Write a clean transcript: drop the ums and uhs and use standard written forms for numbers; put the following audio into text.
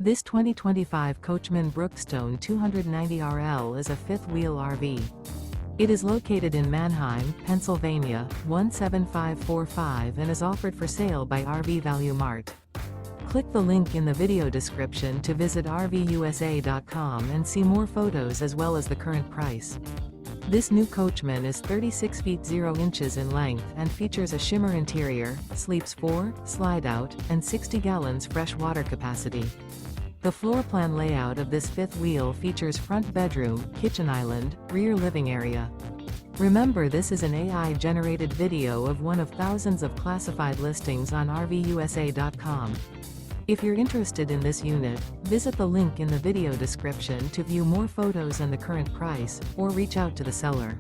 This 2025 Coachmen Brookstone 290RL is a fifth-wheel RV. It is located in Manheim, Pennsylvania, 17545 and is offered for sale by RV Value Mart. Click the link in the video description to visit RVUSA.com and see more photos as well as the current price. This new Coachmen is 36 feet 0 inches in length and features a Shimmer interior, sleeps 4, Slideout, and 60 gallons fresh water capacity. The floor plan layout of this fifth wheel features front bedroom, kitchen island, rear living area. Remember, this is an AI-generated video of one of thousands of classified listings on RVUSA.com. If you're interested in this unit, visit the link in the video description to view more photos and the current price, or reach out to the seller.